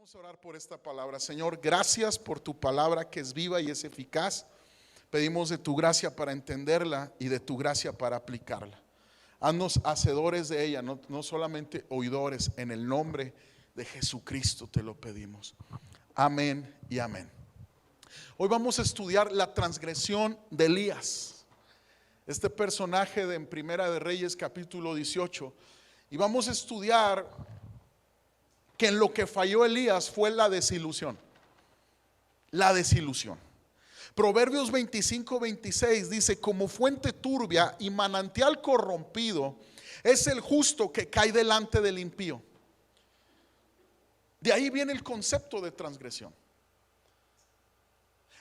Vamos a orar por esta palabra. Señor, gracias por tu palabra que es viva y es eficaz. Pedimos de tu gracia para entenderla y de tu gracia para aplicarla. Haznos hacedores de ella, no solamente oidores. En el nombre de Jesucristo te lo pedimos. Amén y amén. Hoy vamos a estudiar la transgresión de Elías, este personaje de en Primera de Reyes capítulo 18. Y vamos a estudiar que en lo que falló Elías fue la desilusión. La desilusión. Proverbios 25:26 dice: como fuente turbia y manantial corrompido es el justo que cae delante del impío. De ahí viene el concepto de transgresión.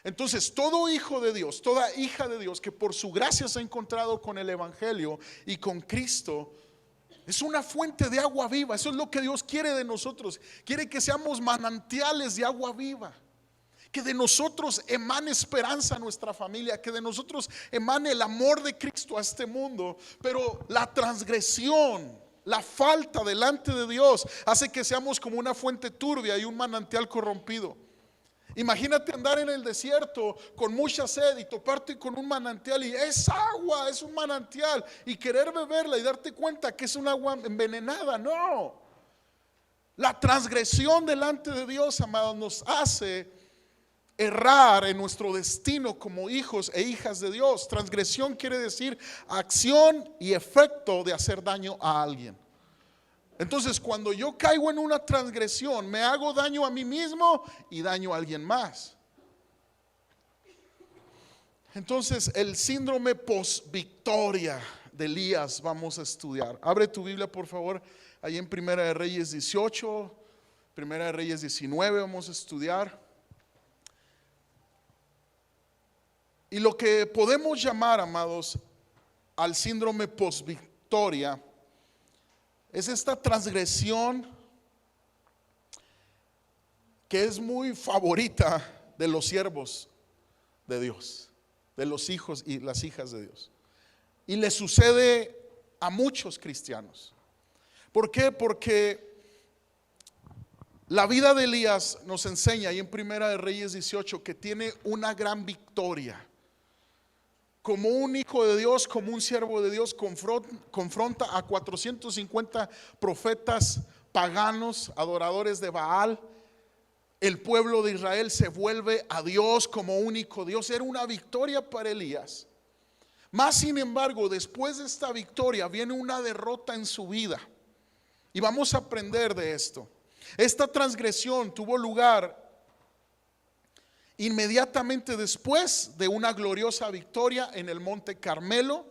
Entonces, todo hijo de Dios, toda hija de Dios que por su gracia se ha encontrado con el Evangelio y con Cristo, es una fuente de agua viva. Eso es lo que Dios quiere de nosotros. Quiere que seamos manantiales de agua viva. Que de nosotros emane esperanza a nuestra familia. Que de nosotros emane el amor de Cristo a este mundo. Pero la transgresión, la falta delante de Dios hace que seamos como una fuente turbia y un manantial corrompido. Imagínate andar en el desierto con mucha sed y toparte con un manantial y es agua, es un manantial, y querer beberla y darte cuenta que es un agua envenenada. No, la transgresión delante de Dios, amados, nos hace errar en nuestro destino como hijos e hijas de Dios. Transgresión quiere decir acción y efecto de hacer daño a alguien. Entonces, cuando yo caigo en una transgresión, me hago daño a mí mismo y daño a alguien más. Entonces, el síndrome post-victoria de Elías vamos a estudiar. Abre tu Biblia, por favor, ahí en Primera de Reyes 18, Primera de Reyes 19 vamos a estudiar. Y lo que podemos llamar, amados, al síndrome post-victoria es esta transgresión que es muy favorita de los siervos de Dios, de los hijos y las hijas de Dios. Y le sucede a muchos cristianos. ¿Por qué? Porque la vida de Elías nos enseña ahí en Primera de Reyes 18 que tiene una gran victoria. Como un hijo de Dios, como un siervo de Dios, confronta a 450 profetas paganos, adoradores de Baal. El pueblo de Israel se vuelve a Dios como único Dios. Era una victoria para Elías. Más sin embargo, después de esta victoria viene una derrota en su vida. Y vamos a aprender de esto. Esta transgresión tuvo lugar inmediatamente después de una gloriosa victoria en el monte Carmelo.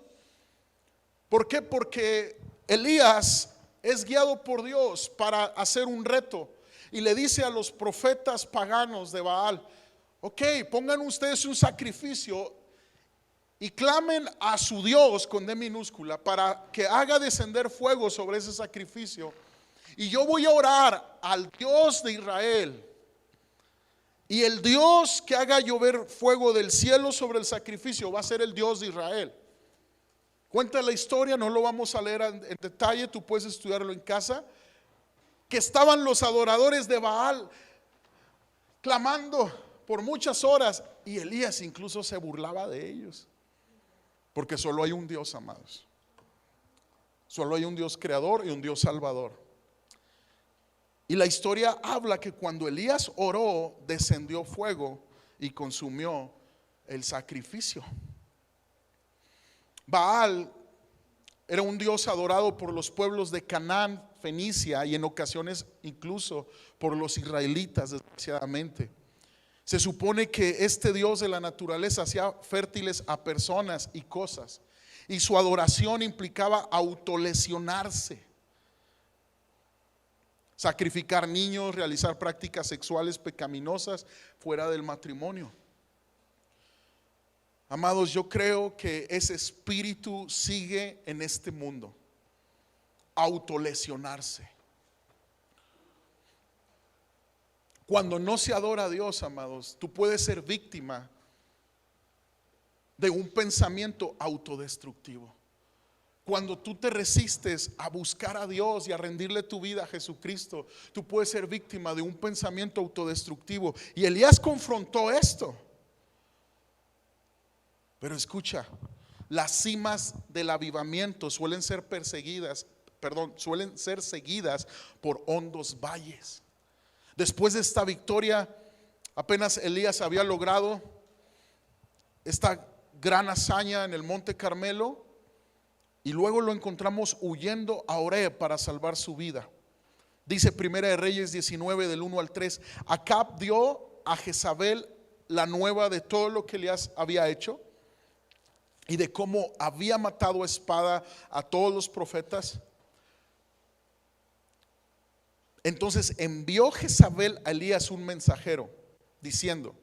¿Por qué? Porque Elías es guiado por Dios para hacer un reto y le dice a los profetas paganos de Baal: ok, pongan ustedes un sacrificio y clamen a su Dios con D minúscula para que haga descender fuego sobre ese sacrificio, y yo voy a orar al Dios de Israel. Y el Dios que haga llover fuego del cielo sobre el sacrificio va a ser el Dios de Israel. Cuenta la historia, no lo vamos a leer en detalle, tú puedes estudiarlo en casa. Que estaban los adoradores de Baal clamando por muchas horas, y Elías incluso se burlaba de ellos. Porque solo hay un Dios, amados. Solo hay un Dios creador y un Dios salvador. Y la historia habla que cuando Elías oró, descendió fuego y consumió el sacrificio. Baal era un dios adorado por los pueblos de Canaán, Fenicia, y en ocasiones incluso por los israelitas, desgraciadamente. Se supone que este dios de la naturaleza hacía fértiles a personas y cosas, y su adoración implicaba autolesionarse. Sacrificar niños, realizar prácticas sexuales pecaminosas fuera del matrimonio. Amados, yo creo que ese espíritu sigue en este mundo. Autolesionarse. Cuando no se adora a Dios, amados, tú puedes ser víctima de un pensamiento autodestructivo. Cuando tú te resistes a buscar a Dios y a rendirle tu vida a Jesucristo, tú puedes ser víctima de un pensamiento autodestructivo. Y Elías confrontó esto. Pero escucha, las cimas del avivamiento suelen ser seguidas por hondos valles. Después de esta victoria, apenas Elías había logrado esta gran hazaña en el Monte Carmelo, y luego lo encontramos huyendo a Oreb para salvar su vida. Dice Primera de Reyes 19 del 1 al 3: Acab dio a Jezabel la nueva de todo lo que Elías había hecho y de cómo había matado a espada a todos los profetas. Entonces envió Jezabel a Elías un mensajero diciendo: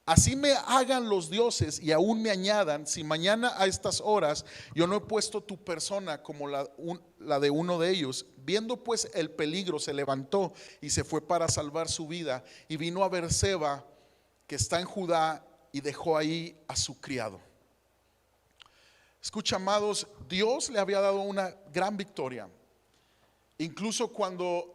así me hagan los dioses y aún me añadan, si mañana a estas horas yo no he puesto tu persona como la de uno de ellos. Viendo pues el peligro, se levantó y se fue para salvar su vida, y vino a Beerseba, que está en Judá, y dejó ahí a su criado. Escucha, amados, Dios le había dado una gran victoria. Incluso cuando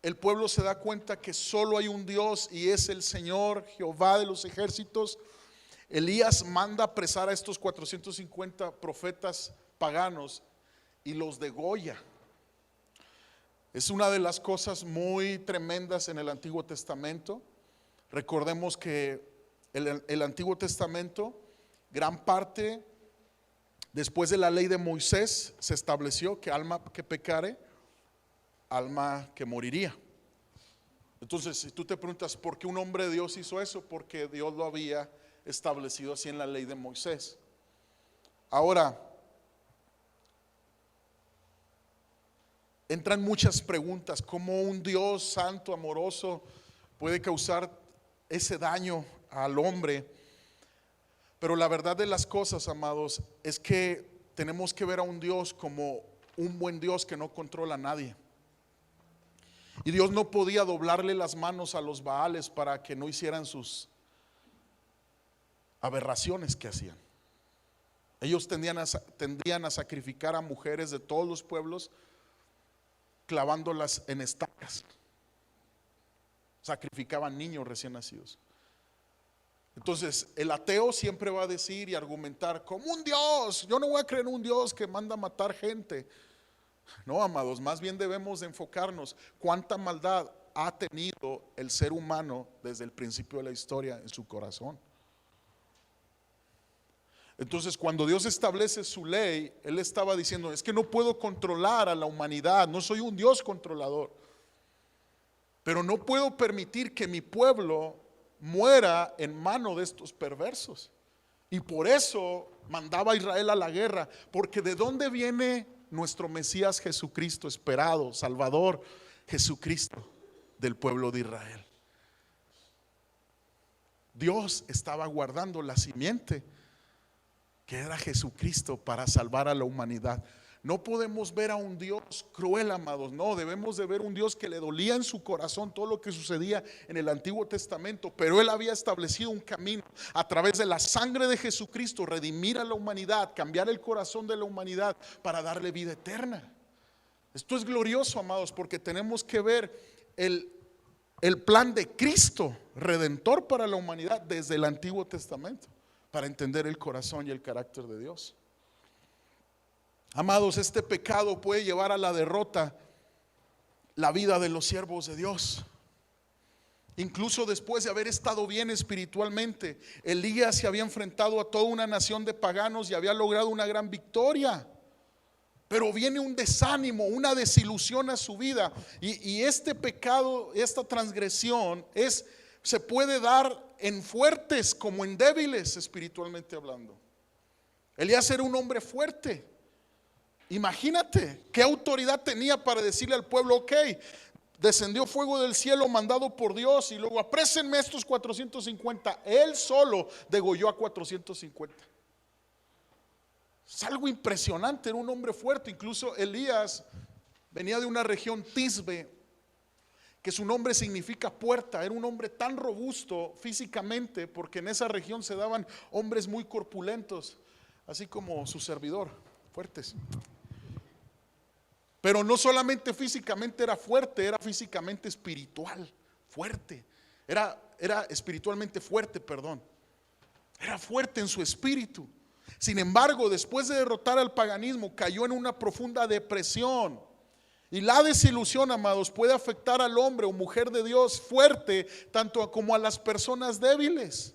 el pueblo se da cuenta que solo hay un Dios y es el Señor Jehová de los ejércitos, Elías manda apresar a estos 450 profetas paganos y los degolla. Es una de las cosas muy tremendas en el Antiguo Testamento. Recordemos que el Antiguo Testamento, gran parte después de la ley de Moisés, se estableció que alma que pecare, alma que moriría. Entonces, si tú te preguntas por qué un hombre de Dios hizo eso, porque Dios lo había establecido así en la ley de Moisés. Ahora, entran muchas preguntas: ¿cómo un Dios santo, amoroso, puede causar ese daño al hombre? Pero la verdad de las cosas, amados, es que tenemos que ver a un Dios como un buen Dios que no controla a nadie. Y Dios no podía doblarle las manos a los Baales para que no hicieran sus aberraciones que hacían. Ellos tendían a sacrificar a mujeres de todos los pueblos, clavándolas en estacas. Sacrificaban niños recién nacidos. Entonces el ateo siempre va a decir y argumentar: como un Dios, yo no voy a creer en un Dios que manda a matar gente. No, amados, más bien debemos de enfocarnos cuánta maldad ha tenido el ser humano desde el principio de la historia en su corazón. Entonces, cuando Dios establece su ley, Él estaba diciendo: es que no puedo controlar a la humanidad, no soy un Dios controlador, pero no puedo permitir que mi pueblo muera en mano de estos perversos. Y por eso mandaba a Israel a la guerra, porque ¿de dónde viene nuestro Mesías Jesucristo, esperado, Salvador? Jesucristo, del pueblo de Israel. Dios estaba guardando la simiente que era Jesucristo para salvar a la humanidad. No podemos ver a un Dios cruel, amados. No, debemos de ver un Dios que le dolía en su corazón todo lo que sucedía en el Antiguo Testamento, pero Él había establecido un camino a través de la sangre de Jesucristo, redimir a la humanidad, cambiar el corazón de la humanidad para darle vida eterna. Esto es glorioso, amados, porque tenemos que ver el plan de Cristo redentor para la humanidad desde el Antiguo Testamento, para entender el corazón y el carácter de Dios. Amados, este pecado puede llevar a la derrota la vida de los siervos de Dios. Incluso después de haber estado bien espiritualmente, Elías se había enfrentado a toda una nación de paganos y había logrado una gran victoria. Pero viene un desánimo, una desilusión a su vida. Y este pecado, esta transgresión se puede dar en fuertes como en débiles espiritualmente hablando. Elías era un hombre fuerte. Imagínate qué autoridad tenía para decirle al pueblo: ok, descendió fuego del cielo mandado por Dios y luego aprésenme a estos 450. Él solo degolló a 450. Es algo impresionante, era un hombre fuerte. Incluso Elías venía de una región Tisbe, que su nombre significa puerta. Era un hombre tan robusto físicamente, porque en esa región se daban hombres muy corpulentos, así como su servidor, fuertes. Pero no solamente físicamente era fuerte, era físicamente espiritual, fuerte. Era espiritualmente fuerte, perdón. Era fuerte en su espíritu. Sin embargo, después de derrotar al paganismo, cayó en una profunda depresión. Y la desilusión, amados, puede afectar al hombre o mujer de Dios fuerte, tanto como a las personas débiles.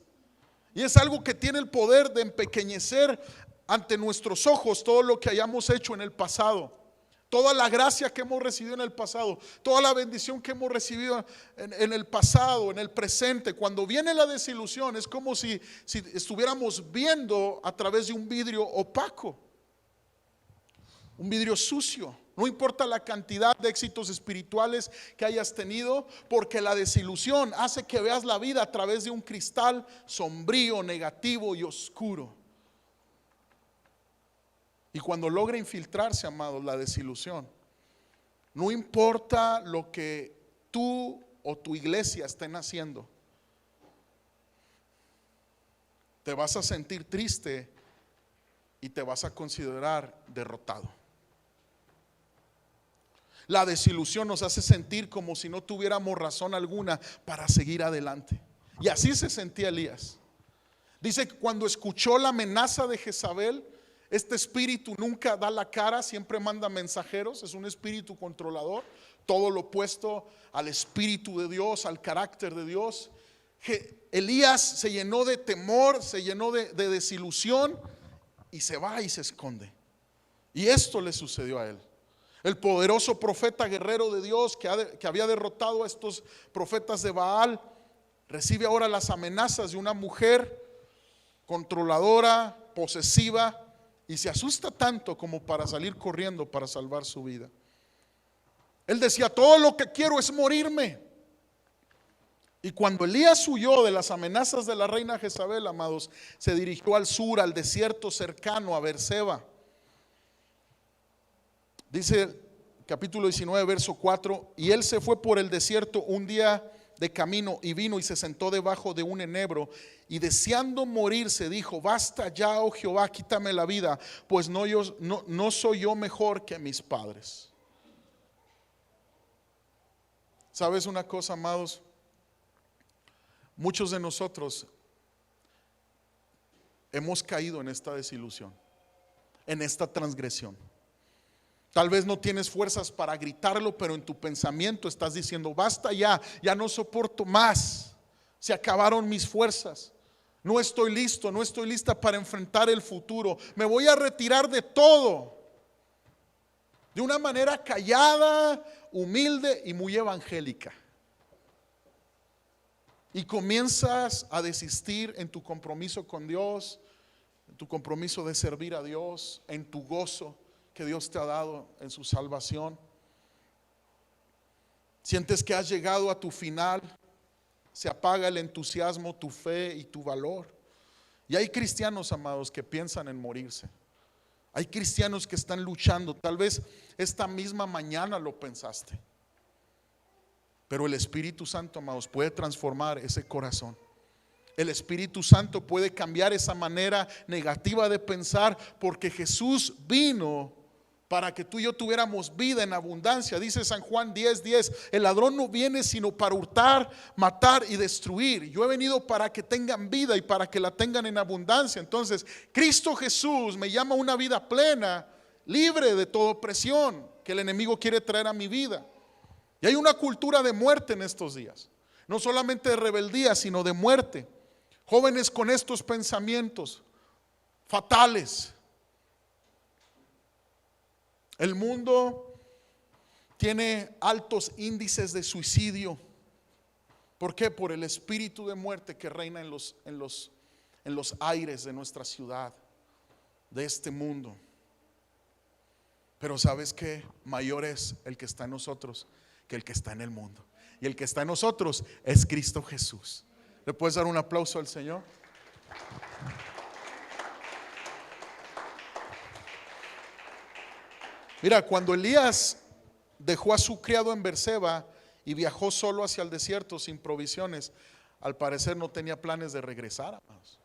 Y es algo que tiene el poder de empequeñecer ante nuestros ojos todo lo que hayamos hecho en el pasado. Toda la gracia que hemos recibido en el pasado, toda la bendición que hemos recibido en el pasado, en el presente. Cuando viene la desilusión, es como si estuviéramos viendo a través de un vidrio opaco, un vidrio sucio. No importa la cantidad de éxitos espirituales que hayas tenido, porque la desilusión hace que veas la vida a través de un cristal sombrío, negativo y oscuro. Y cuando logra infiltrarse, amados, la desilusión, no importa lo que tú o tu iglesia estén haciendo, te vas a sentir triste y te vas a considerar derrotado. La desilusión nos hace sentir como si no tuviéramos razón alguna para seguir adelante. Y así se sentía Elías. Dice que cuando escuchó la amenaza de Jezabel, este espíritu nunca da la cara, siempre manda mensajeros, es un espíritu controlador, todo lo opuesto al espíritu de Dios, al carácter de Dios. Elías se llenó de temor, se llenó de desilusión y se va y se esconde. Y esto le sucedió a él. El poderoso profeta guerrero de Dios que había derrotado a estos profetas de Baal, recibe ahora las amenazas de una mujer controladora, posesiva, y se asusta tanto como para salir corriendo para salvar su vida. Él decía: todo lo que quiero es morirme. Y cuando Elías huyó de las amenazas de la reina Jezabel, amados, se dirigió al sur, al desierto cercano a Beerseba. Dice capítulo 19, verso 4: y él se fue por el desierto un día de camino y vino y se sentó debajo de un enebro y deseando morirse dijo: basta ya, oh Jehová, quítame la vida, pues no soy yo mejor que mis padres. ¿Sabes una cosa, amados? Muchos de nosotros hemos caído en esta desilusión, en esta transgresión. Tal vez no tienes fuerzas para gritarlo, pero en tu pensamiento estás diciendo: basta ya, ya no soporto más, se acabaron mis fuerzas, no estoy listo, no estoy lista para enfrentar el futuro, me voy a retirar de todo. De una manera callada, humilde y muy evangélica. Y comienzas a desistir en tu compromiso con Dios, en tu compromiso de servir a Dios, en tu gozo que Dios te ha dado en su salvación. Sientes que has llegado a tu final, se apaga el entusiasmo, tu fe y tu valor. Y hay cristianos, amados, que piensan en morirse. Hay cristianos que están luchando. Tal vez esta misma mañana lo pensaste, pero el Espíritu Santo, amados, puede transformar ese corazón. El Espíritu Santo puede cambiar esa manera negativa de pensar, porque Jesús vino para que tú y yo tuviéramos vida en abundancia. Dice San Juan 10:10: el ladrón no viene sino para hurtar, matar y destruir. Yo he venido para que tengan vida y para que la tengan en abundancia. Entonces Cristo Jesús me llama a una vida plena, libre de toda opresión que el enemigo quiere traer a mi vida. Y hay una cultura de muerte en estos días, no solamente de rebeldía, sino de muerte. Jóvenes con estos pensamientos fatales. El mundo tiene altos índices de suicidio. ¿Por qué? Por el espíritu de muerte que reina en los aires de nuestra ciudad, de este mundo. Pero ¿sabes qué? Mayor es el que está en nosotros que el que está en el mundo. Y el que está en nosotros es Cristo Jesús. ¿Le puedes dar un aplauso al Señor? Mira, cuando Elías dejó a su criado en Beerseba y viajó solo hacia el desierto sin provisiones, al parecer no tenía planes de regresar, amados.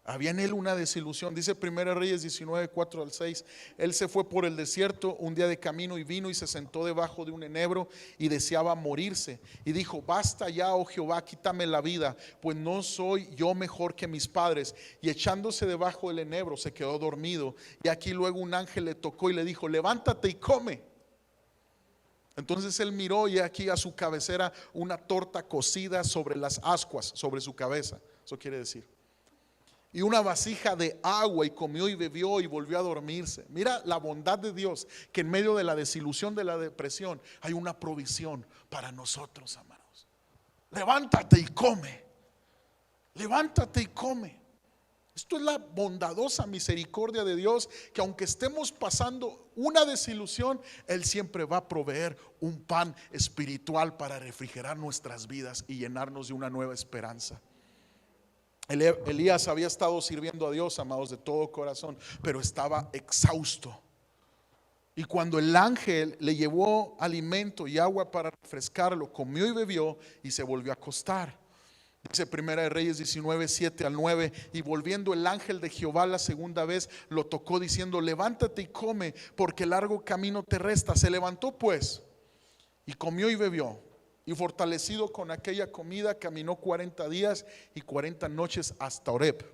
Había en él una desilusión. Dice 1 Reyes 19, 4 al 6. Él se fue por el desierto un día de camino y vino y se sentó debajo de un enebro y deseaba morirse. Y dijo: basta ya, oh Jehová, quítame la vida, pues no soy yo mejor que mis padres. Y echándose debajo del enebro se quedó dormido. Y aquí luego un ángel le tocó y le dijo: levántate y come. Entonces él miró y aquí a su cabecera una torta cocida sobre las ascuas, sobre su cabeza. Eso quiere decir. Y una vasija de agua, y comió y bebió y volvió a dormirse. Mira la bondad de Dios, que en medio de la desilusión, de la depresión, hay una provisión para nosotros, amados. Levántate y come. Levántate y come. Esto es la bondadosa misericordia de Dios, que aunque estemos pasando una desilusión, Él siempre va a proveer un pan espiritual para refrigerar nuestras vidas y llenarnos de una nueva esperanza. Elías había estado sirviendo a Dios, amados, de todo corazón, pero estaba exhausto. Y cuando el ángel le llevó alimento y agua para refrescarlo, comió y bebió y se volvió a acostar. Dice 1 Reyes 19, 7 al 9. Y volviendo el ángel de Jehová la segunda vez, lo tocó diciendo: levántate y come, porque largo camino te resta. Se levantó pues y comió y bebió, y fortalecido con aquella comida caminó 40 días y 40 noches hasta Horeb,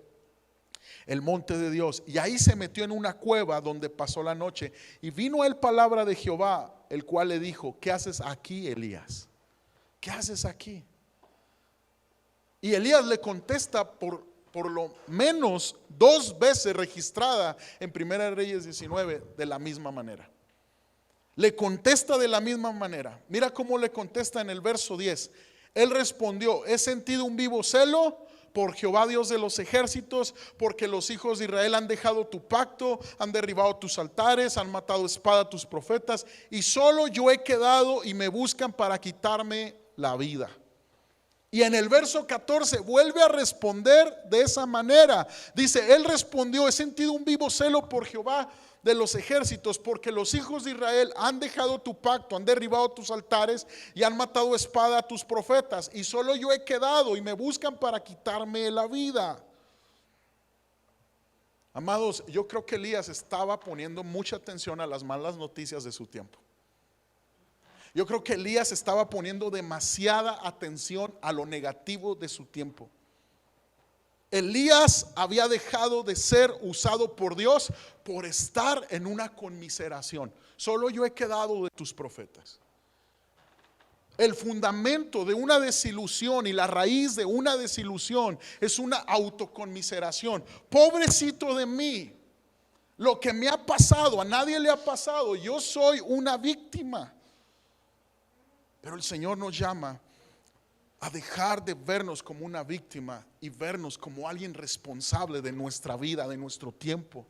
el monte de Dios, y ahí se metió en una cueva donde pasó la noche. Y vino a él palabra de Jehová, el cual le dijo: ¿qué haces aquí, Elías? ¿Qué haces aquí? Y Elías le contesta por lo menos 2 veces registrada en 1 Reyes 19 de la misma manera. Le contesta de la misma manera. Mira cómo le contesta en el verso 10. Él respondió: he sentido un vivo celo por Jehová Dios de los ejércitos, porque los hijos de Israel han dejado tu pacto, han derribado tus altares, han matado a espada a tus profetas, y solo yo he quedado y me buscan para quitarme la vida. Y en el verso 14 vuelve a responder de esa manera. Dice: él respondió: he sentido un vivo celo por Jehová de los ejércitos, porque los hijos de Israel han dejado tu pacto, han derribado tus altares y han matado a espada a tus profetas, y solo yo he quedado y me buscan para quitarme la vida. Amados, yo creo que Elías estaba poniendo mucha atención a las malas noticias de su tiempo. Yo creo que Elías estaba poniendo demasiada atención a lo negativo de su tiempo. Elías había dejado de ser usado por Dios por estar en una conmiseración. Solo yo he quedado de tus profetas. El fundamento de una desilusión y la raíz de una desilusión es una autoconmiseración. Pobrecito de mí, lo que me ha pasado a nadie le ha pasado, yo soy una víctima. Pero el Señor nos llama a dejar de vernos como una víctima y vernos como alguien responsable de nuestra vida, de nuestro tiempo,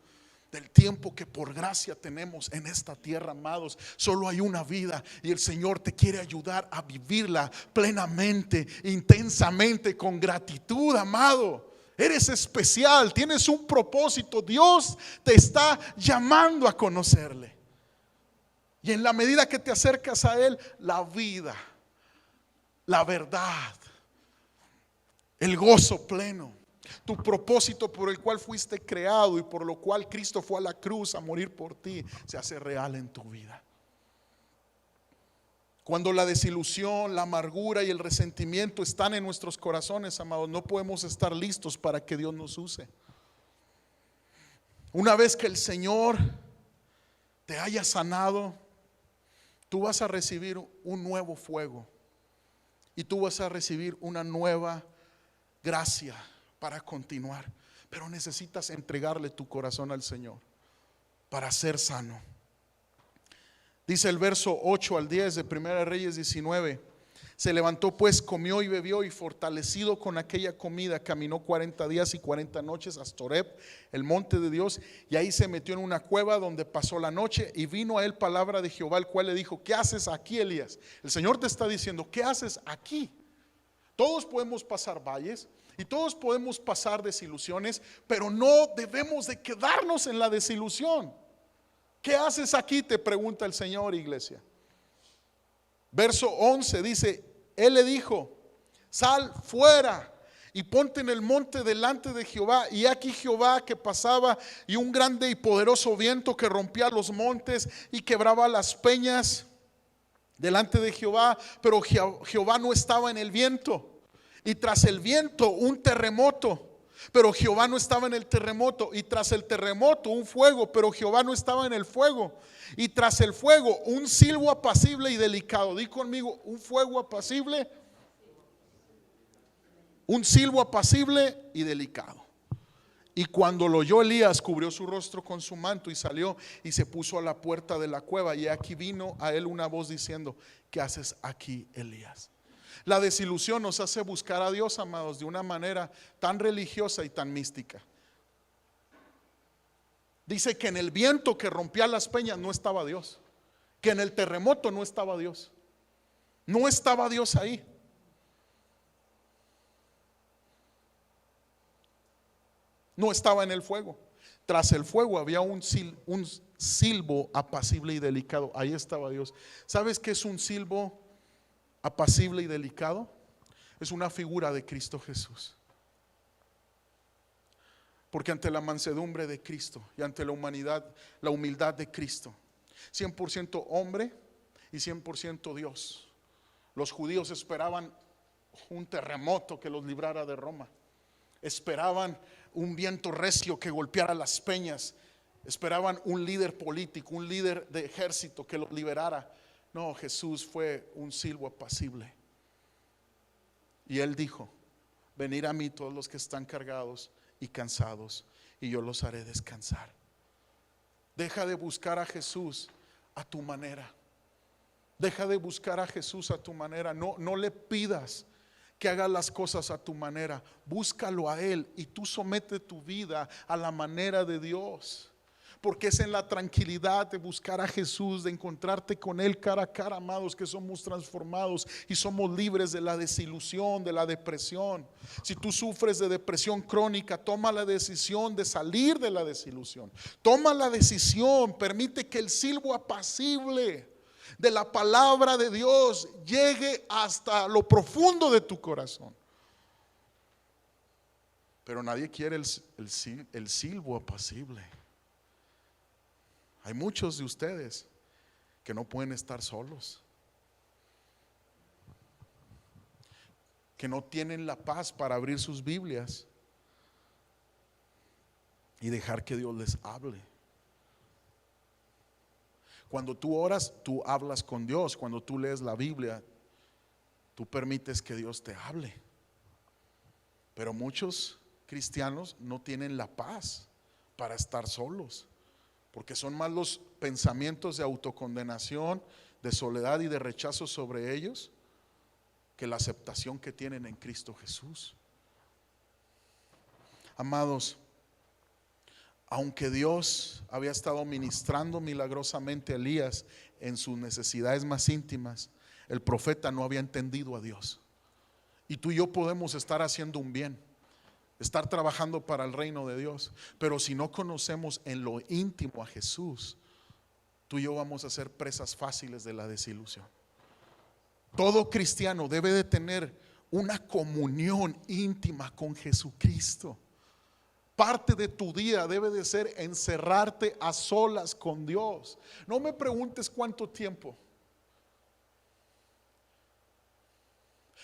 del tiempo que por gracia tenemos en esta tierra, amados. Solo hay una vida y el Señor te quiere ayudar a vivirla plenamente, intensamente, con gratitud, amado. Eres especial, tienes un propósito. Dios te está llamando a conocerle. Y en la medida que te acercas a Él, la vida, la verdad, el gozo pleno, tu propósito por el cual fuiste creado y por lo cual Cristo fue a la cruz a morir por ti, se hace real en tu vida. Cuando la desilusión, la amargura y el resentimiento están en nuestros corazones, amados, no podemos estar listos para que Dios nos use. Una vez que el Señor te haya sanado, tú vas a recibir un nuevo fuego y tú vas a recibir una nueva gracia para continuar. Pero necesitas entregarle tu corazón al Señor para ser sano. Dice el verso 8 al 10 de 1 Reyes 19: se levantó pues, comió y bebió, y fortalecido con aquella comida caminó 40 días y 40 noches hasta Horeb, el monte de Dios, y ahí se metió en una cueva donde pasó la noche. Y vino a él palabra de Jehová, el cual le dijo: ¿qué haces aquí, Elías? El Señor te está diciendo: ¿qué haces aquí? Todos podemos pasar valles y todos podemos pasar desilusiones, pero no debemos de quedarnos en la desilusión. ¿Qué haces aquí?, te pregunta el Señor, iglesia. Verso 11 dice: él le dijo: sal fuera y ponte en el monte delante de Jehová. Y aquí Jehová que pasaba, y un grande y poderoso viento que rompía los montes y quebraba las peñas delante de Jehová, pero Jehová no estaba en el viento. Y tras el viento un terremoto, pero Jehová no estaba en el terremoto. Y tras el terremoto un fuego, pero Jehová no estaba en el fuego. Y tras el fuego un silbo apacible y delicado. Di conmigo, un fuego apacible, un silbo apacible y delicado. Y cuando lo oyó Elías, cubrió su rostro con su manto y salió y se puso a la puerta de la cueva. Y aquí vino a él una voz diciendo: ¿qué haces aquí, Elías? La desilusión nos hace buscar a Dios, amados, de una manera tan religiosa y tan mística. Dice que en el viento que rompía las peñas no estaba Dios, que en el terremoto no estaba Dios. No estaba Dios ahí. No estaba en el fuego. Tras el fuego había un silbo apacible y delicado. Ahí estaba Dios. ¿Sabes qué es un silbo apacible y delicado? Es una figura de Cristo Jesús. Porque ante la mansedumbre de Cristo y ante la humanidad, la humildad de Cristo, 100% hombre y 100% Dios, los judíos esperaban un terremoto que los librara de Roma. Esperaban un viento recio que golpeara las peñas. Esperaban un líder político, un líder de ejército que los liberara. No, Jesús fue un silbo apacible. Y Él dijo: venid a mí todos los que están cargados y cansados, y yo los haré descansar. Deja de buscar a Jesús a tu manera. Deja de buscar a Jesús a tu manera. No le pidas que haga las cosas a tu manera. Búscalo a Él y tú somete tu vida a la manera de Dios. Porque es en la tranquilidad de buscar a Jesús, de encontrarte con Él cara a cara, amados, que somos transformados y somos libres de la desilusión, de la depresión. Si tú sufres de depresión crónica, toma la decisión de salir de la desilusión. Toma la decisión, permite que el silbo apacible de la palabra de Dios llegue hasta lo profundo de tu corazón. Pero nadie quiere el silbo apacible. Hay muchos de ustedes que no pueden estar solos, que no tienen la paz para abrir sus Biblias y dejar que Dios les hable. Cuando tú oras, tú hablas con Dios. Cuando tú lees la Biblia, tú permites que Dios te hable. Pero muchos cristianos no tienen la paz para estar solos, porque son más los pensamientos de autocondenación, de soledad y de rechazo sobre ellos que la aceptación que tienen en Cristo Jesús. Amados, aunque Dios había estado ministrando milagrosamente a Elías en sus necesidades más íntimas, el profeta no había entendido a Dios. Y tú y yo podemos estar haciendo un bien, estar trabajando para el reino de Dios, pero si no conocemos en lo íntimo a Jesús, tú y yo vamos a ser presas fáciles de la desilusión. Todo cristiano debe de tener una comunión íntima con Jesucristo. Parte de tu día debe de ser encerrarte a solas con Dios. No me preguntes cuánto tiempo,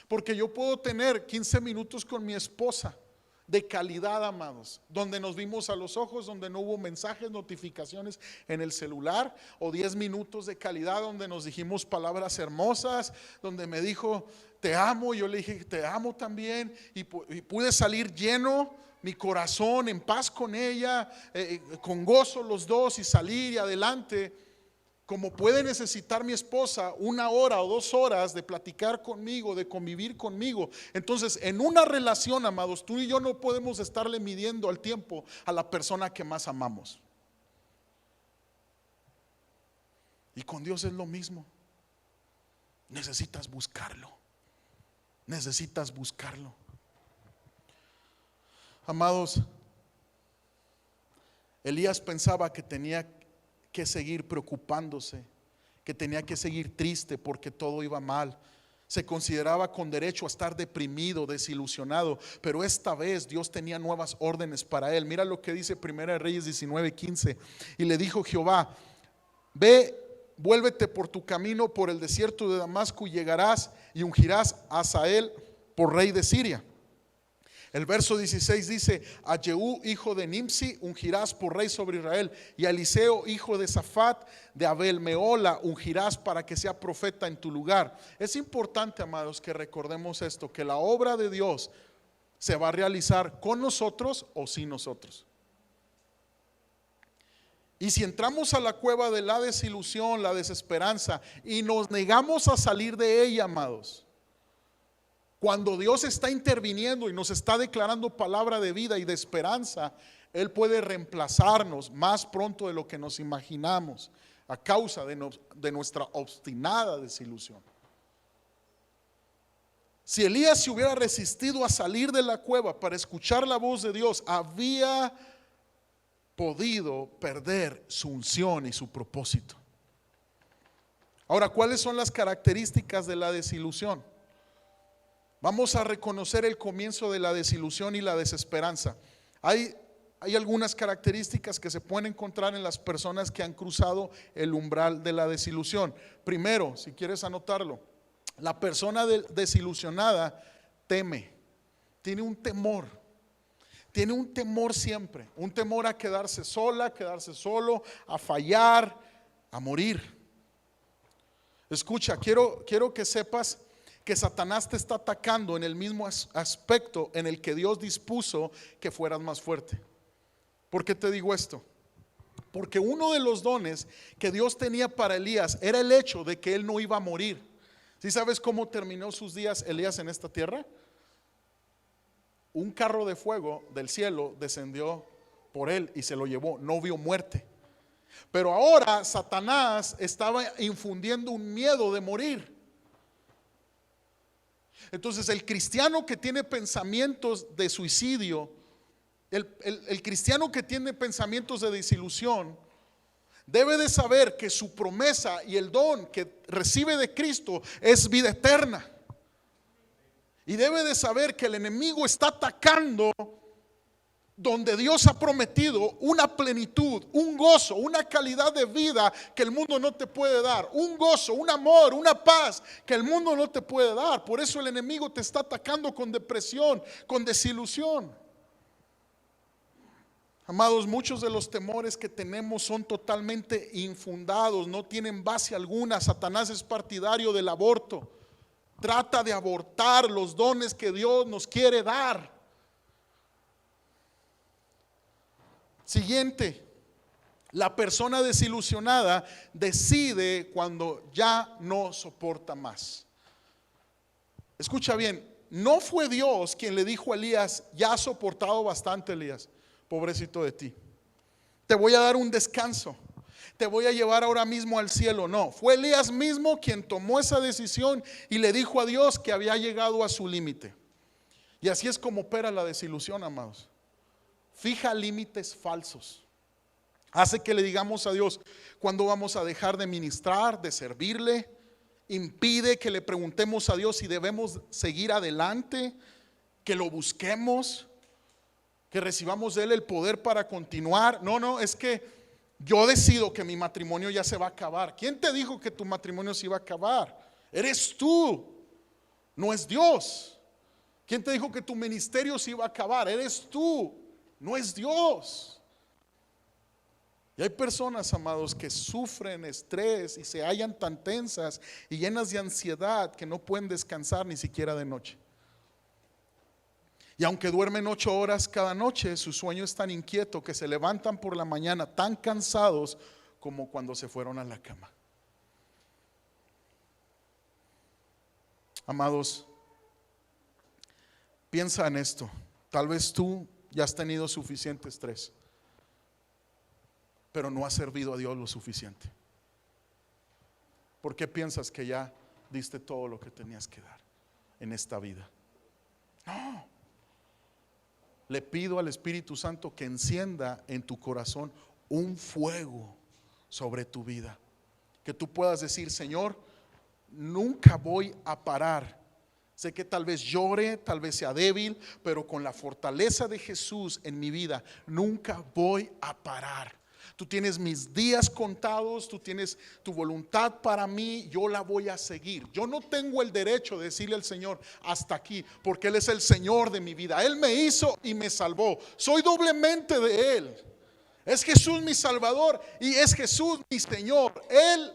porque yo puedo tener 15 minutos con mi esposa de calidad, amados, donde nos vimos a los ojos, donde no hubo mensajes, notificaciones en el celular, o 10 minutos de calidad donde nos dijimos palabras hermosas, donde me dijo te amo, yo le dije te amo también, y pude salir lleno mi corazón, en paz con ella, con gozo los dos, y salir adelante. Como puede necesitar mi esposa 1 hora o 2 horas de platicar conmigo, de convivir conmigo. Entonces, en una relación, amados, tú y yo no podemos estarle midiendo al tiempo a la persona que más amamos. Y con Dios es lo mismo. Necesitas buscarlo. Necesitas buscarlo. Amados, Elías pensaba que tenía que seguir preocupándose, que tenía que seguir triste porque todo iba mal. Se consideraba con derecho a estar deprimido, desilusionado, pero esta vez Dios tenía nuevas órdenes para él. Mira lo que dice Primera de Reyes 19:15. Y le dijo Jehová: ve, vuélvete por tu camino por el desierto de Damasco y llegarás y ungirás a Hazael por rey de Siria. El verso 16 dice: a Jehú hijo de Nimsi ungirás por rey sobre Israel, y a Eliseo hijo de Safat de Abel Meola ungirás para que sea profeta en tu lugar. Es importante, amados, que recordemos esto, que la obra de Dios se va a realizar con nosotros o sin nosotros. Y si entramos a la cueva de la desilusión, la desesperanza, y nos negamos a salir de ella, amados, cuando Dios está interviniendo y nos está declarando palabra de vida y de esperanza, Él puede reemplazarnos más pronto de lo que nos imaginamos a causa de nuestra obstinada desilusión. Si Elías se hubiera resistido a salir de la cueva para escuchar la voz de Dios, había podido perder su unción y su propósito. Ahora, ¿cuáles son las características de la desilusión? Vamos a reconocer el comienzo de la desilusión y la desesperanza. Hay algunas características que se pueden encontrar en las personas que han cruzado el umbral de la desilusión. Primero, si quieres anotarlo, la persona desilusionada teme, tiene un temor siempre, un temor a quedarse sola, quedarse solo, a fallar, a morir. Escucha, quiero que sepas que Satanás te está atacando en el mismo aspecto en el que Dios dispuso que fueras más fuerte. ¿Por qué te digo esto? Porque uno de los dones que Dios tenía para Elías era el hecho de que él no iba a morir. ¿Sí sabes cómo terminó sus días Elías en esta tierra? Un carro de fuego del cielo descendió por él y se lo llevó, no vio muerte. Pero ahora Satanás estaba infundiendo un miedo de morir. Entonces el cristiano que tiene pensamientos de suicidio, el cristiano que tiene pensamientos de desilusión, debe de saber que su promesa y el don que recibe de Cristo es vida eterna. Y debe de saber que el enemigo está atacando donde Dios ha prometido una plenitud, un gozo, una calidad de vida que el mundo no te puede dar, un gozo, un amor, una paz que el mundo no te puede dar. Por eso el enemigo te está atacando con depresión, con desilusión. Amados, muchos de los temores que tenemos son totalmente infundados, no tienen base alguna. Satanás es partidario del aborto, trata de abortar los dones que Dios nos quiere dar. Siguiente, la persona desilusionada decide cuando ya no soporta más. Escucha bien, no fue Dios quien le dijo a Elías: ya has soportado bastante, Elías, pobrecito de ti, te voy a dar un descanso, te voy a llevar ahora mismo al cielo. No, fue Elías mismo quien tomó esa decisión y le dijo a Dios que había llegado a su límite. Y así es como opera la desilusión, amados. Fija límites falsos. Hace que le digamos a Dios cuándo vamos a dejar de ministrar, de servirle. Impide que le preguntemos a Dios si debemos seguir adelante, que lo busquemos, que recibamos de Él el poder para continuar. No, es que yo decido que mi matrimonio ya se va a acabar. ¿Quién te dijo que tu matrimonio se iba a acabar? Eres tú, no es Dios. ¿Quién te dijo que tu ministerio se iba a acabar? Eres tú, no es Dios. Y hay personas, amados, que sufren estrés y se hallan tan tensas y llenas de ansiedad que no pueden descansar ni siquiera de noche. Y aunque duermen 8 horas cada noche, su sueño es tan inquieto que se levantan por la mañana tan cansados como cuando se fueron a la cama. Amados, piensa en esto. Tal vez tú ya has tenido suficiente estrés, pero no has servido a Dios lo suficiente. ¿Por qué piensas que ya diste todo lo que tenías que dar en esta vida? No. Le pido al Espíritu Santo que encienda en tu corazón un fuego sobre tu vida, que tú puedas decir: Señor, nunca voy a parar. Sé que tal vez llore, tal vez sea débil, pero con la fortaleza de Jesús en mi vida, nunca voy a parar. Tú tienes mis días contados, tú tienes tu voluntad para mí, yo la voy a seguir. Yo no tengo el derecho de decirle al Señor hasta aquí, porque Él es el Señor de mi vida. Él me hizo y me salvó. Soy doblemente de Él. Es Jesús mi Salvador y es Jesús mi Señor. Él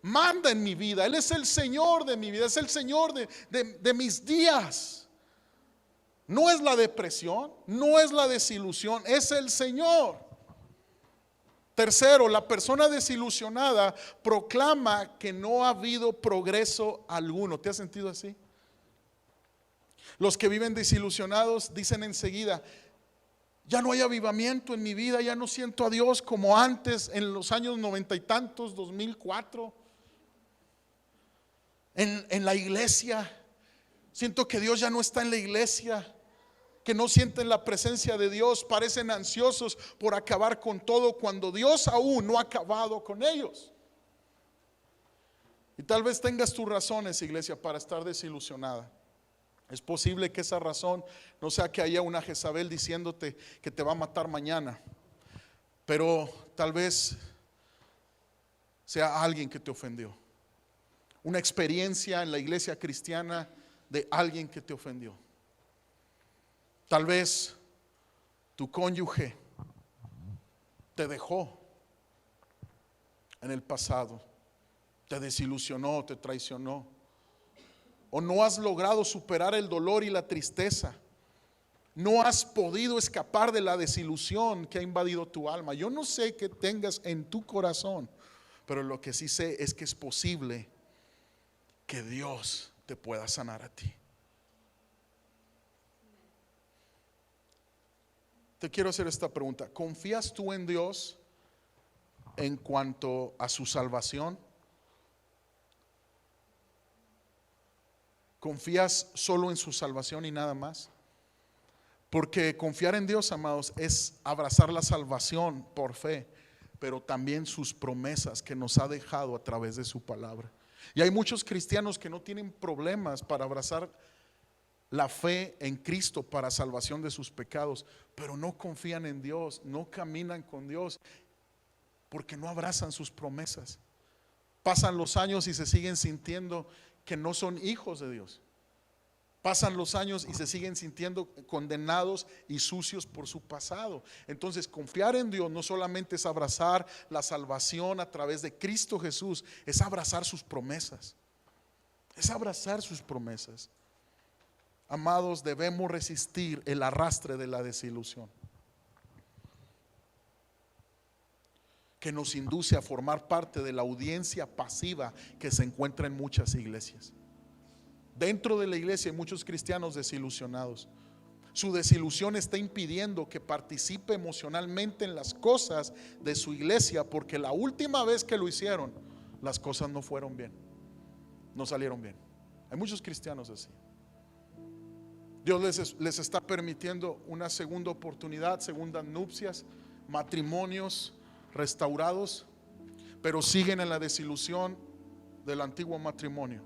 manda en mi vida. Él es el Señor de mi vida, es el Señor de mis días. No es la depresión, no es la desilusión, es el Señor. Tercero, la persona desilusionada proclama que no ha habido progreso alguno. ¿Te has sentido así? Los que viven desilusionados dicen enseguida: ya no hay avivamiento en mi vida, ya no siento a Dios como antes en los años 90 y tantos, 2004. En la iglesia siento que Dios ya no está en la iglesia, que no sienten la presencia de Dios, parecen ansiosos por acabar con todo cuando Dios aún no ha acabado con ellos. Y tal vez tengas tus razones, iglesia, para estar desilusionada. Es posible que esa razón no sea que haya una Jezabel diciéndote que te va a matar mañana, pero tal vez sea alguien que te ofendió, una experiencia en la iglesia cristiana de alguien que te ofendió. Tal vez tu cónyuge te dejó en el pasado, te desilusionó, te traicionó, o no has logrado superar el dolor y la tristeza. No has podido escapar de la desilusión que ha invadido tu alma. Yo no sé qué tengas en tu corazón, pero lo que sí sé es que es posible que Dios te pueda sanar a ti. Te quiero hacer esta pregunta: ¿confías tú en Dios en cuanto a su salvación? ¿Confías solo en su salvación y nada más? Porque confiar en Dios, amados, es abrazar la salvación por fe, pero también sus promesas que nos ha dejado a través de su palabra. Y hay muchos cristianos que no tienen problemas para abrazar la fe en Cristo para salvación de sus pecados, pero no confían en Dios, no caminan con Dios, porque no abrazan sus promesas. Pasan los años y se siguen sintiendo que no son hijos de Dios. Pasan los años y se siguen sintiendo condenados y sucios por su pasado. Entonces, confiar en Dios no solamente es abrazar la salvación a través de Cristo Jesús, es abrazar sus promesas. Es abrazar sus promesas. Amados, debemos resistir el arrastre de la desilusión, que nos induce a formar parte de la audiencia pasiva que se encuentra en muchas iglesias. Dentro de la iglesia hay muchos cristianos desilusionados. Su desilusión está impidiendo que participe emocionalmente en las cosas de su iglesia, porque la última vez que lo hicieron, las cosas no fueron bien, no salieron bien. Hay muchos cristianos así. Dios les está permitiendo una segunda oportunidad, segundas nupcias, matrimonios restaurados, pero siguen en la desilusión del antiguo matrimonio.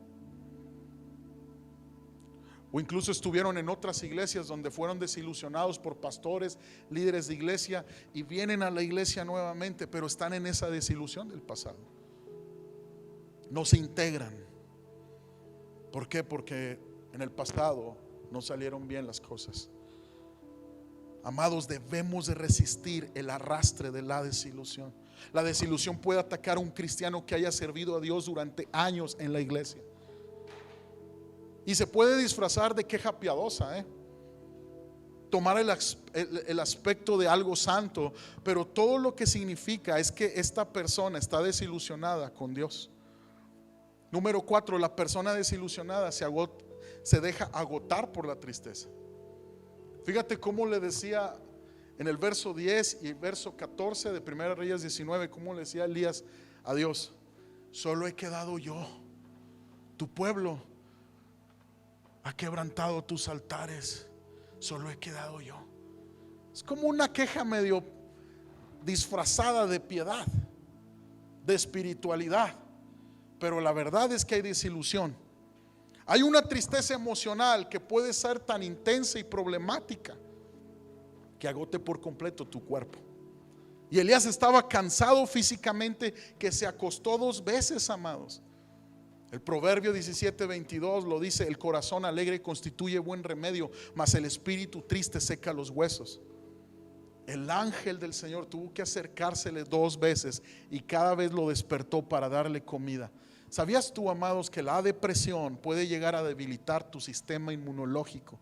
O incluso estuvieron en otras iglesias donde fueron desilusionados por pastores, líderes de iglesia, y vienen a la iglesia nuevamente, pero están en esa desilusión del pasado. No se integran. ¿Por qué? Porque en el pasado no salieron bien las cosas. Amados, debemos de resistir el arrastre de la desilusión. La desilusión puede atacar a un cristiano que haya servido a Dios durante años en la iglesia, y se puede disfrazar de queja piadosa, tomar el aspecto de algo santo, pero todo lo que significa es que esta persona está desilusionada con Dios. Número 4, la persona desilusionada se deja agotar por la tristeza. Fíjate cómo le decía en el verso 10 y el verso 14 de 1 Reyes 19, cómo le decía Elías a Dios: solo he quedado yo, tu pueblo ha quebrantado tus altares, solo he quedado yo. Es como una queja medio disfrazada de piedad, de espiritualidad, pero la verdad es que hay desilusión. Hay una tristeza emocional que puede ser tan intensa y problemática que agote por completo tu cuerpo. Y Elías estaba cansado físicamente, que se acostó 2 veces, amados. El Proverbio 17:22 lo dice: el corazón alegre constituye buen remedio, mas el espíritu triste seca los huesos. El ángel del Señor tuvo que acercársele 2 veces y cada vez lo despertó para darle comida. ¿Sabías tú, amados, que la depresión puede llegar a debilitar tu sistema inmunológico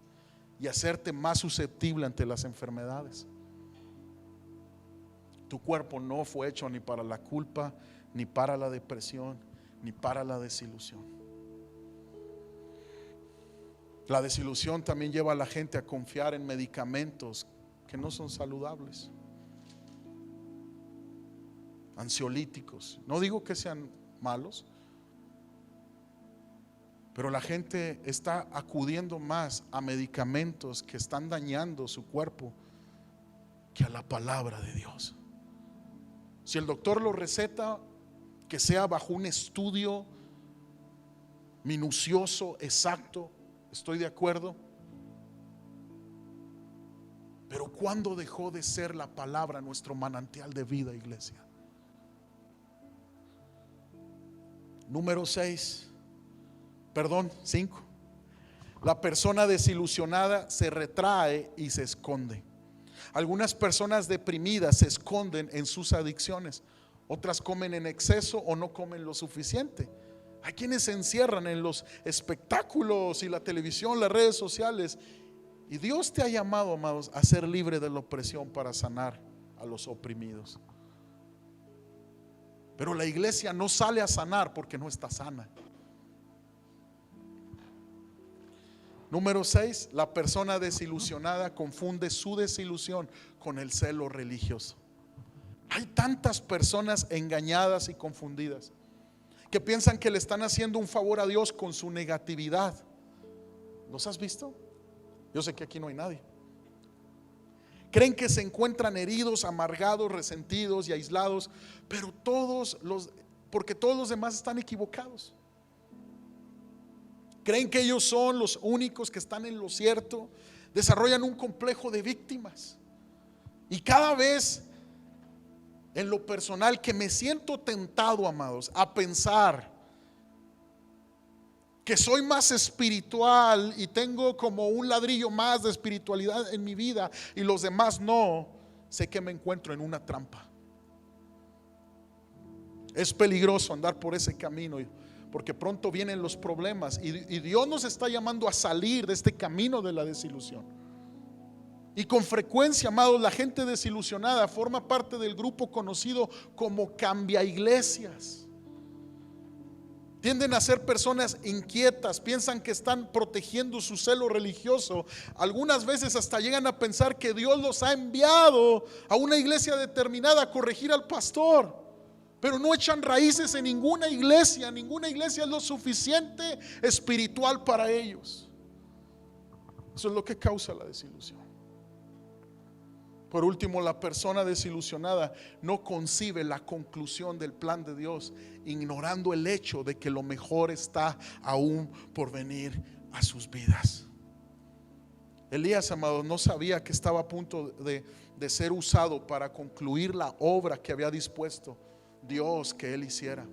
y hacerte más susceptible ante las enfermedades? Tu cuerpo no fue hecho ni para la culpa, ni para la depresión, ni para la desilusión. La desilusión también lleva a la gente a confiar en medicamentos que no son saludables, ansiolíticos. No digo que sean malos, pero la gente está acudiendo más a medicamentos que están dañando su cuerpo que a la palabra de Dios. Si el doctor lo receta, que sea bajo un estudio minucioso, exacto, estoy de acuerdo. Pero ¿cuándo dejó de ser la palabra nuestro manantial de vida, iglesia? Número 5. La persona desilusionada se retrae y se esconde. Algunas personas deprimidas se esconden en sus adicciones. Otras comen en exceso o no comen lo suficiente. Hay quienes se encierran en los espectáculos y la televisión, las redes sociales. Y Dios te ha llamado, amados, a ser libre de la opresión para sanar a los oprimidos. Pero la iglesia no sale a sanar porque no está sana. Número 6, la persona desilusionada confunde su desilusión con el celo religioso. Hay tantas personas engañadas y confundidas que piensan que le están haciendo un favor a Dios con su negatividad. ¿Los has visto? Yo sé que aquí no hay nadie. Creen que se encuentran heridos, amargados, resentidos y aislados, pero porque todos los demás están equivocados. Creen que ellos son los únicos que están en lo cierto. Desarrollan un complejo de víctimas. Y cada vez, en lo personal, que me siento tentado, amados, a pensar que soy más espiritual y tengo como un ladrillo más de espiritualidad en mi vida y los demás no, sé que me encuentro en una trampa. Es peligroso andar por ese camino, porque pronto vienen los problemas y Dios nos está llamando a salir de este camino de la desilusión. Y con frecuencia, amados, la gente desilusionada forma parte del grupo conocido como cambia iglesias. Tienden a ser personas inquietas, piensan que están protegiendo su celo religioso. Algunas veces hasta llegan a pensar que Dios los ha enviado a una iglesia determinada a corregir al pastor, pero no echan raíces en ninguna iglesia. Ninguna iglesia es lo suficiente espiritual para ellos. Eso es lo que causa la desilusión. Por último, la persona desilusionada no concibe la conclusión del plan de Dios, ignorando el hecho de que lo mejor está aún por venir a sus vidas. Elías, amado, no sabía que estaba a punto de ser usado para concluir la obra que había dispuesto Dios que él hiciera.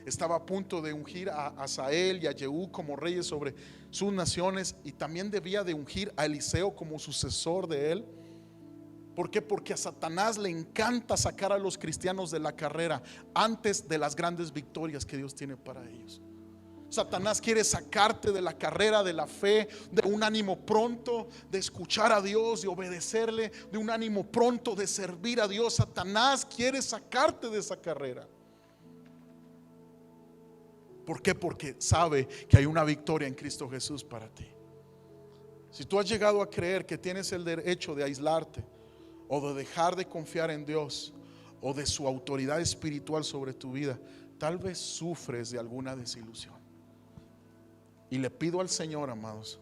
Estaba a punto de ungir a Asael y a Jehú como reyes sobre sus naciones, y también debía de ungir a Eliseo como sucesor de él. ¿Por qué? Porque a Satanás le encanta sacar a los cristianos de la carrera antes de las grandes victorias que Dios tiene para ellos. Satanás quiere sacarte de la carrera de la fe, de un ánimo pronto de escuchar a Dios, de obedecerle, de un ánimo pronto de servir a Dios. Satanás quiere sacarte de esa carrera. ¿Por qué? Porque sabe que hay una victoria en Cristo Jesús para ti. Si tú has llegado a creer que tienes el derecho de aislarte, o de dejar de confiar en Dios, o de su autoridad espiritual sobre tu vida, tal vez sufres de alguna desilusión. Y le pido al Señor, amados,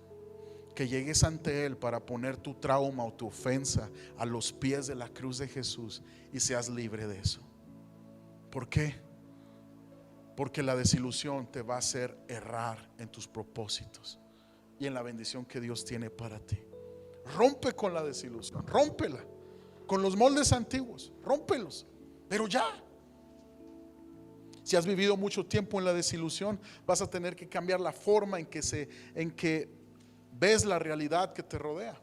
que llegues ante Él para poner tu trauma o tu ofensa a los pies de la cruz de Jesús y seas libre de eso. ¿Por qué? Porque la desilusión te va a hacer errar en tus propósitos y en la bendición que Dios tiene para ti. Rompe con la desilusión, rómpela con los moldes antiguos, rómpelos, pero ya. Si has vivido mucho tiempo en la desilusión, vas a tener que cambiar la forma en que ves la realidad que te rodea,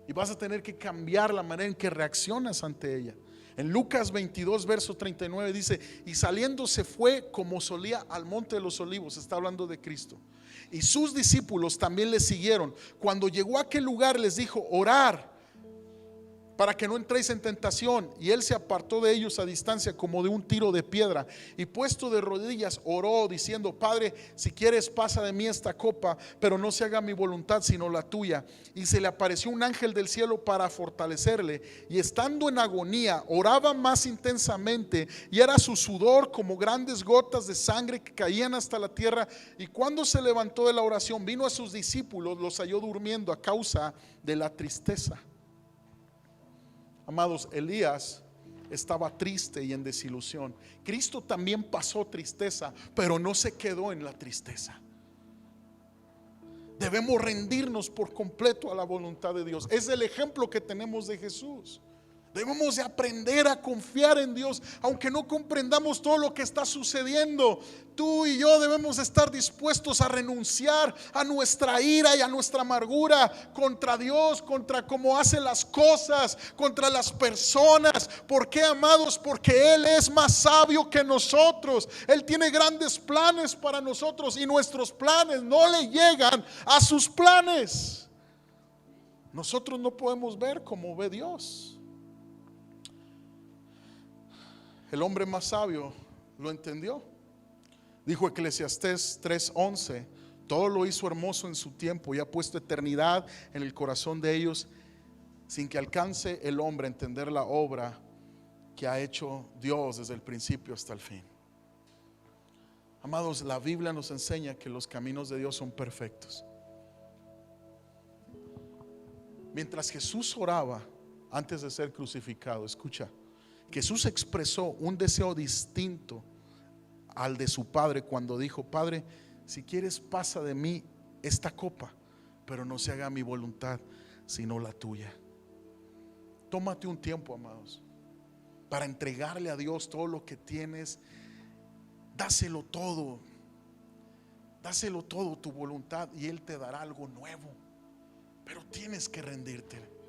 y vas a tener que cambiar la manera en que reaccionas ante ella. En Lucas 22 verso 39 dice: y saliendo se fue como solía al monte de los olivos. Está hablando de Cristo. Y sus discípulos también le siguieron. Cuando llegó a aquel lugar les dijo: orar para que no entréis en tentación. Y él se apartó de ellos a distancia como de un tiro de piedra, y puesto de rodillas oró diciendo: Padre, si quieres pasa de mí esta copa, pero no se haga mi voluntad sino la tuya. Y se le apareció un ángel del cielo para fortalecerle, y estando en agonía oraba más intensamente, y era su sudor como grandes gotas de sangre que caían hasta la tierra. Y cuando se levantó de la oración, vino a sus discípulos, los halló durmiendo a causa de la tristeza. Amados, Elías estaba triste y en desilusión. Cristo también pasó tristeza, pero no se quedó en la tristeza. Debemos rendirnos por completo a la voluntad de Dios. Es el ejemplo que tenemos de Jesús. Debemos de aprender a confiar en Dios, aunque no comprendamos todo lo que está sucediendo. Tú y yo debemos estar dispuestos a renunciar a nuestra ira y a nuestra amargura contra Dios, contra cómo hace las cosas, contra las personas. ¿Por qué, amados? Porque Él es más sabio que nosotros. Él tiene grandes planes para nosotros, y nuestros planes no le llegan a sus planes. Nosotros no podemos ver como ve Dios. El hombre más sabio lo entendió. Dijo Eclesiastés 3:11: todo lo hizo hermoso en su tiempo, y ha puesto eternidad en el corazón de ellos, sin que alcance el hombre a entender la obra que ha hecho Dios desde el principio hasta el fin. Amados, la Biblia nos enseña que los caminos de Dios son perfectos. Mientras Jesús oraba antes de ser crucificado, escucha, Jesús expresó un deseo distinto al de su Padre cuando dijo: Padre, si quieres pasa de mí esta copa, pero no se haga mi voluntad sino la tuya. Tómate un tiempo, amados, para entregarle a Dios todo lo que tienes. Dáselo todo tu voluntad, y Él te dará algo nuevo, pero tienes que rendirte.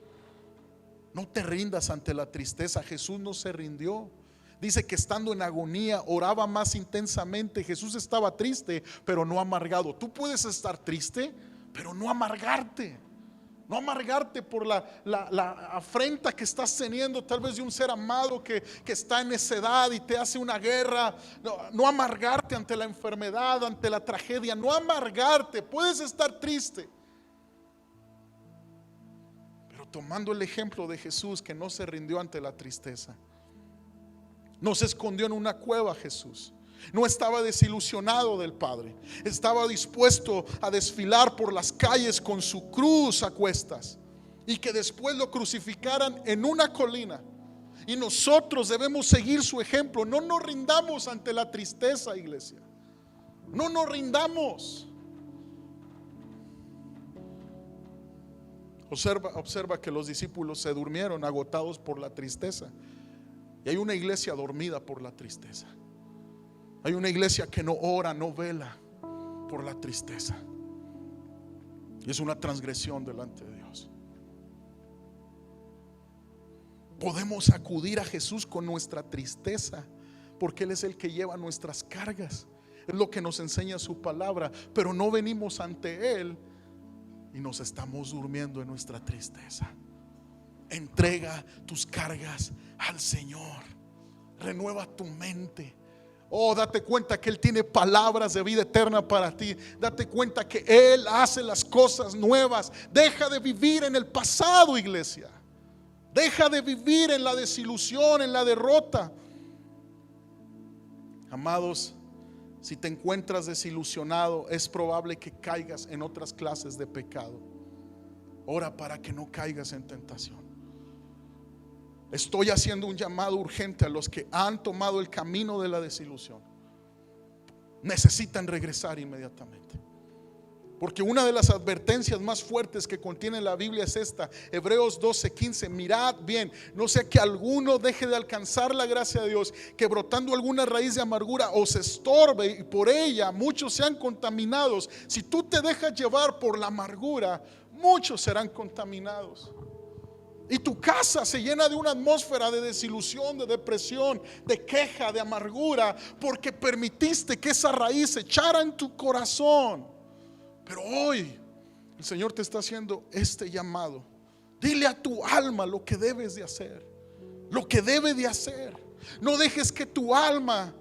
No te rindas ante la tristeza. Jesús no se rindió. Dice que estando en agonía oraba más intensamente. Jesús estaba triste, pero no amargado. Tú puedes estar triste, pero no amargarte. No amargarte por la afrenta que estás teniendo, tal vez de un ser amado que está en necedad y te hace una guerra. No amargarte ante la enfermedad, ante la tragedia. No amargarte. Puedes estar triste, tomando el ejemplo de Jesús, que no se rindió ante la tristeza. No se escondió en una cueva. Jesús no estaba desilusionado del Padre. Estaba dispuesto a desfilar por las calles con su cruz a cuestas, y que después lo crucificaran en una colina. Y nosotros debemos seguir su ejemplo. No nos rindamos ante la tristeza, iglesia. No nos rindamos. Observa que los discípulos se durmieron agotados por la tristeza. Y hay una iglesia dormida por la tristeza. Hay una iglesia que no ora, no vela por la tristeza. Y es una transgresión delante de Dios. Podemos acudir a Jesús con nuestra tristeza, porque Él es el que lleva nuestras cargas. Es lo que nos enseña su palabra. Pero no venimos ante Él y nos estamos durmiendo en nuestra tristeza. Entrega tus cargas al Señor. Renueva tu mente. Oh, date cuenta que Él tiene palabras de vida eterna para ti. Date cuenta que Él hace las cosas nuevas. Deja de vivir en el pasado, iglesia. Deja de vivir en la desilusión, en la derrota. Amados, si te encuentras desilusionado, es probable que caigas en otras clases de pecado. Ora para que no caigas en tentación. Estoy haciendo un llamado urgente a los que han tomado el camino de la desilusión. necesitan regresar inmediatamente. Porque una de las advertencias más fuertes que contiene la Biblia es esta, Hebreos 12:15, mirad bien, no sea que alguno deje de alcanzar la gracia de Dios, que brotando alguna raíz de amargura os estorbe y por ella muchos sean contaminados. Si tú te dejas llevar por la amargura, muchos serán contaminados. Y tu casa se llena de una atmósfera de desilusión, de depresión, de queja, de amargura, porque permitiste que esa raíz se echara en tu corazón. Pero hoy el Señor te está haciendo este llamado. Dile a tu alma lo que debes de hacer, lo que debe de hacer. No dejes que tu alma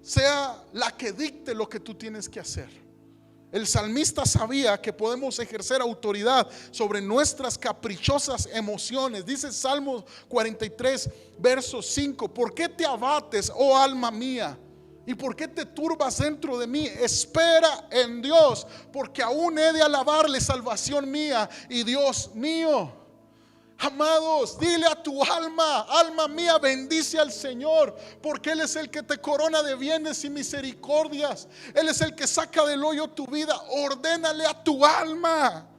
sea la que dicte lo que tú tienes que hacer. El salmista sabía que podemos ejercer autoridad sobre nuestras caprichosas emociones. Dice Salmo 43, verso 5: ¿por qué te abates, oh alma mía? ¿Y por qué te turbas dentro de mí? Espera en Dios, porque aún he de alabarle, salvación mía y Dios mío. Amados, dile a tu alma, alma mía, bendice al Señor, porque Él es el que te corona de bienes y misericordias. Él es el que saca del hoyo tu vida. Ordénale a tu alma.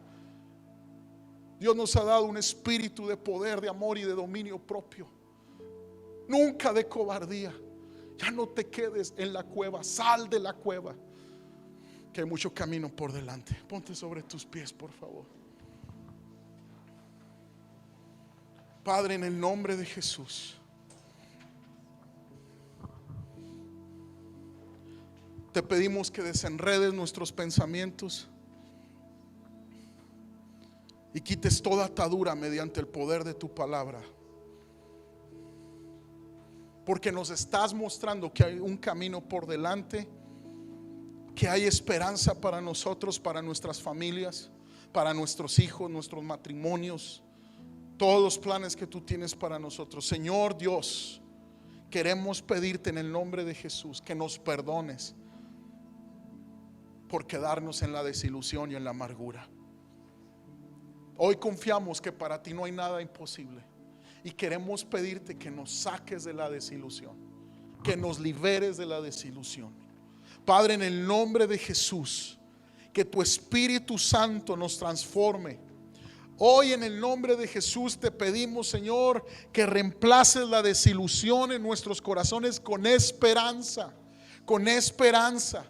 Dios nos ha dado un espíritu de poder, de amor y de dominio propio, nunca de cobardía. Ya no te quedes en la cueva, sal de la cueva, que hay mucho camino por delante. Ponte sobre tus pies, por favor. Padre, en el nombre de Jesús, te pedimos que desenredes nuestros pensamientos y quites toda atadura mediante el poder de tu palabra, porque nos estás mostrando que hay un camino por delante, que hay esperanza para nosotros, para nuestras familias, para nuestros hijos, nuestros matrimonios, todos los planes que tú tienes para nosotros. Señor Dios, queremos pedirte en el nombre de Jesús que nos perdones por quedarnos en la desilusión y en la amargura. Hoy confiamos que para ti no hay nada imposible y queremos pedirte que nos saques de la desilusión, que nos liberes de la desilusión. Padre, en el nombre de Jesús, que tu Espíritu Santo nos transforme. Hoy en el nombre de Jesús te pedimos, Señor, que reemplaces la desilusión en nuestros corazones con esperanza, con esperanza.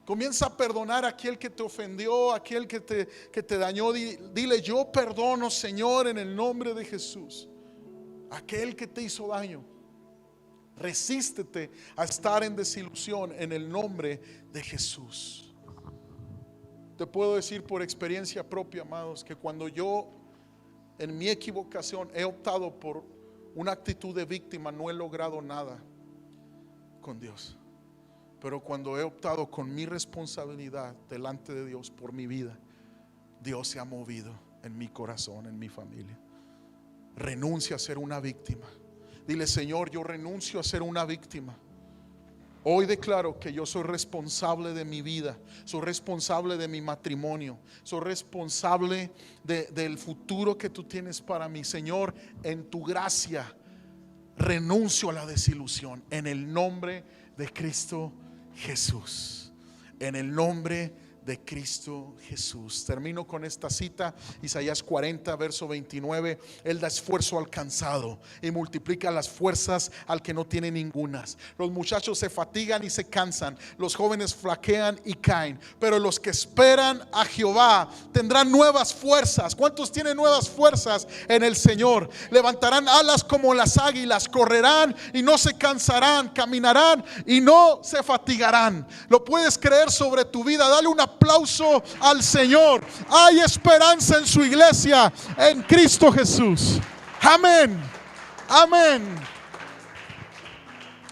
Comienza a perdonar a aquel que te ofendió, a aquel que te dañó. Dile: yo perdono, Señor, en el nombre de Jesús. Aquel que te hizo daño, resístete a estar en desilusión en el nombre de Jesús. Te puedo decir por experiencia propia, amados, que cuando yo en mi equivocación he optado por una actitud de víctima, no he logrado nada con Dios. Pero cuando he optado con mi responsabilidad delante de Dios por mi vida, Dios se ha movido en mi corazón, en mi familia. Renuncia a ser una víctima. Dile: Señor, yo renuncio a ser una víctima. Hoy declaro que yo soy responsable de mi vida, soy responsable de mi matrimonio, soy responsable del futuro que tú tienes para mí. Señor, en tu gracia renuncio a la desilusión en el nombre de Cristo Jesús. En el nombre de Cristo Jesús. Termino con esta cita, Isaías 40, verso 29. Él da esfuerzo al cansado y multiplica las fuerzas al que no tiene ningunas. Los muchachos se fatigan y se cansan, los jóvenes flaquean y caen, pero los que esperan a Jehová tendrán nuevas fuerzas. ¿Cuántos tienen nuevas fuerzas en el Señor? Levantarán alas como las águilas, correrán y no se cansarán, caminarán y no se fatigarán. ¿Lo puedes creer sobre tu vida? Dale una aplauso al Señor. Hay esperanza en su iglesia en Cristo Jesús. Amén. Amén.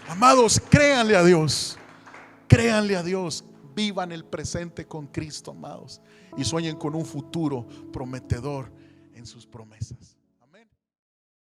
Amados, créanle a Dios. Créanle a Dios. Vivan el presente con Cristo, amados, y sueñen con un futuro prometedor en sus promesas.